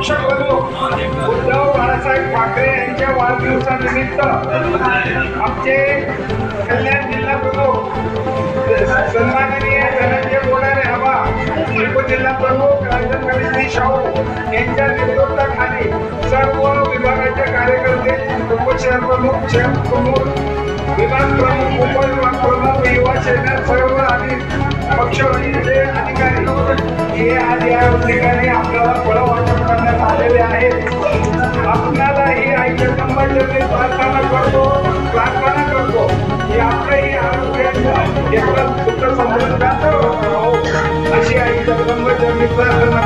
पक्ष प्रमुख उद्धव बाळासाहेब ठाकरे यांच्या वाढदिवसानिमित्त आमचे कल्याण जिल्हा प्रमुख सन्माननीय धनंजय बोडारे हवा, उपजिल्हा प्रमुख राजन शाहू यांच्या नेतृत्वाखाली सर्व विभागाचे कार्यकर्ते, उपशहर प्रमुख, शहर प्रमुख, विभाग प्रमुख, उपविभाग प्रमुख, युवा सेना सर्व आणि पक्षवाहिनीचे अधिकारी हे आज या ठिकाणी आपल्याला फळं वाटप करण्यात आलेले आहेत. आपणालाही आई जगदंबाचरणी प्रार्थना करतो की आपलंही आरोग्याचं सुख समृद्ध अशी आई जगदंबाचरणी प्रार्थना